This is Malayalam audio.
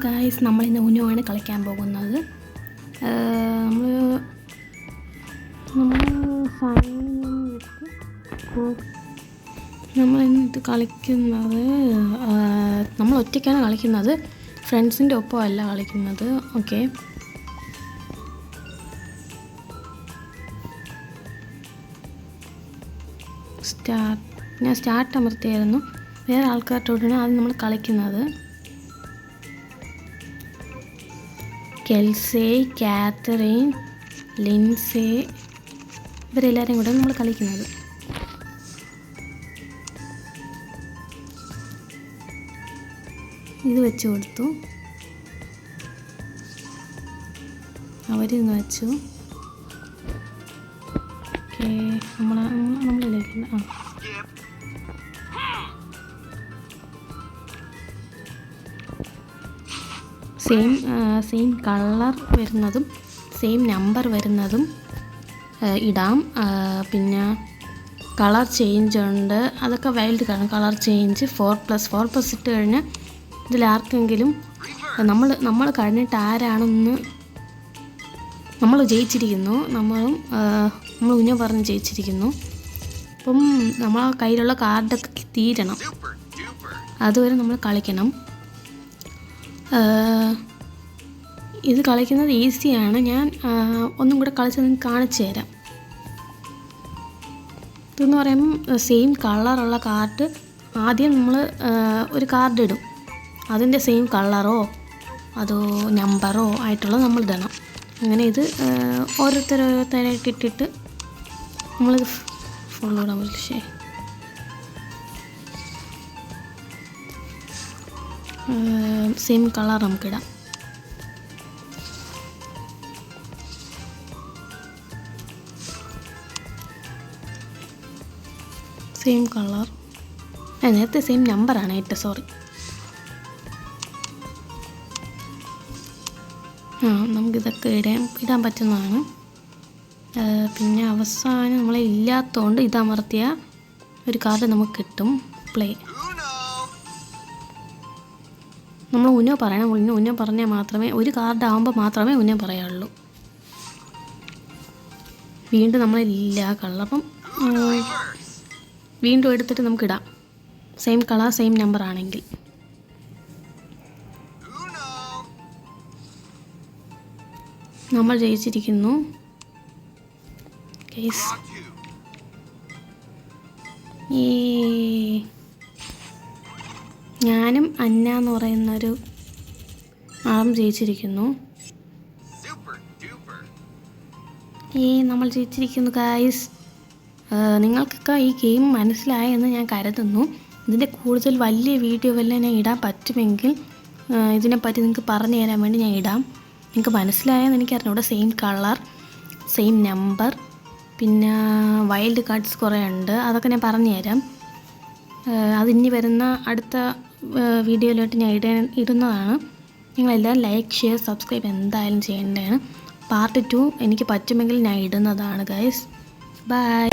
ഗായ്സ്, നമ്മളിന്ന് ഉനുവാണ് കളിക്കാൻ പോകുന്നത്. നമ്മളിന്ന് കളിക്കുന്നത് നമ്മൾ ഒറ്റയ്ക്കാണ് കളിക്കുന്നത്, ഫ്രണ്ട്സിൻ്റെ ഒപ്പമല്ല കളിക്കുന്നത്. ഓക്കെ, ഞാൻ സ്റ്റാർട്ട് അമർത്തിയായിരുന്നു. വേറെ ആൾക്കാരോടാണ് ആദ്യം നമ്മൾ കളിക്കുന്നത്. കെൽസേ, കാത്തറിൻ, ലിൻസേ, ഇവരെല്ലാവരെയും കൂടെ നമ്മൾ കളിക്കുന്നത്. ഇത് വെച്ച് കൊടുത്തു, അവരിന്ന് വെച്ചു. ഓക്കെ, നമ്മളിലേക്ക് സെയിം കളർ വരുന്നതും സെയിം നമ്പർ വരുന്നതും ഇടാം. പിന്നെ കളർ ചേഞ്ച് ഉണ്ട്, അതൊക്കെ വൈൽഡ് കാണും. കളർ ചേഞ്ച് 4+4+ ഇട്ട് കഴിഞ്ഞാൽ ഇതിലാർക്കെങ്കിലും നമ്മൾ കഴിഞ്ഞിട്ട് ആരാണെന്ന് നമ്മൾ ജയിച്ചിരിക്കുന്നു. നമ്മൾ ഉന്ന പറഞ്ഞ് ജയിച്ചിരിക്കുന്നു. അപ്പം നമ്മളെ കയ്യിലുള്ള കാർഡൊക്കെ തീരണം, അതുവരെ നമ്മൾ കളിക്കണം. ഇത് കളിക്കുന്നത് ഈസിയാണ്. ഞാൻ ഒന്നും കൂടെ കളിച്ച് നിങ്ങൾക്ക് കാണിച്ചു തരാം. ഇതെന്ന് പറയുമ്പം സെയിം കളറുള്ള കാർഡ് ആദ്യം നമ്മൾ ഒരു കാർഡ് ഇടും. അതിൻ്റെ സെയിം കളറോ അതോ നമ്പറോ ആയിട്ടുള്ളത് നമ്മൾ ഇടണം. അങ്ങനെ ഇത് ഓരോരുത്തരായിട്ട് ഇട്ടിട്ട് നമ്മളിത് ഫുൾ ഇടാൻ പറ്റില്ല. സെയിം കളർ നമുക്കിടാം. സെയിം കളർ, നേരത്തെ സെയിം നമ്പറാണ് ഇട്ടത്, സോറി. നമുക്കിതൊക്കെ ഇടാൻ പറ്റുന്നതാണ്. പിന്നെ അവസാനം നമ്മളെ ഇല്ലാത്തതുകൊണ്ട് ഇതമർത്തിയ ഒരു കാർഡ് നമുക്ക് കിട്ടും. പ്ലേ, നമ്മൾ ഉന്നോ പറയണം. ഉന്നോ പറഞ്ഞാൽ മാത്രമേ, ഒരു കാർഡ് ആകുമ്പോൾ മാത്രമേ ഉന്നോ പറയാനുള്ളൂ. വീണ്ടും നമ്മളില്ല കളർ, അപ്പം വീണ്ടും എടുത്തിട്ട് നമുക്കിടാം. സെയിം കളർ സെയിം നമ്പർ ആണെങ്കിൽ. നമ്മൾ ജയിച്ചിരിക്കുന്നു. ഞാനും അന്ന എന്ന് പറയുന്നൊരു ആളും ജയിച്ചിരിക്കുന്നു. നമ്മൾ ജയിച്ചിരിക്കുന്നു ഗായ്സ്. നിങ്ങൾക്കൊക്കെ ഈ ഗെയിം മനസ്സിലായെന്ന് ഞാൻ കരുതുന്നു. ഇതിൻ്റെ കൂടുതൽ വലിയ വീഡിയോ വല്ല ഞാൻ ഇടാൻ പറ്റുമെങ്കിൽ ഇതിനെപ്പറ്റി നിങ്ങൾക്ക് പറഞ്ഞു തരാൻ വേണ്ടി ഞാൻ ഇടാം. നിങ്ങൾക്ക് മനസ്സിലായെന്ന് എനിക്കറിഞ്ഞൂടെ. സെയിം കളർ സെയിം നമ്പർ, പിന്നെ വൈൽഡ് കാർഡ്സ് കുറേ ഉണ്ട്, അതൊക്കെ ഞാൻ പറഞ്ഞു തരാം. അതിനി വരുന്ന അടുത്ത വീഡിയോയിലോട്ട് ഞാൻ ഇടുന്നതാണ്. നിങ്ങളെല്ലാവരും ലൈക്ക്, ഷെയർ, സബ്സ്ക്രൈബ് എന്തായാലും ചെയ്യേണ്ടതാണ്. പാർട്ട് 2 എനിക്ക് പറ്റുമെങ്കിൽ ഞാൻ ഇടുന്നതാണ് ഗൈസ്. ബൈ.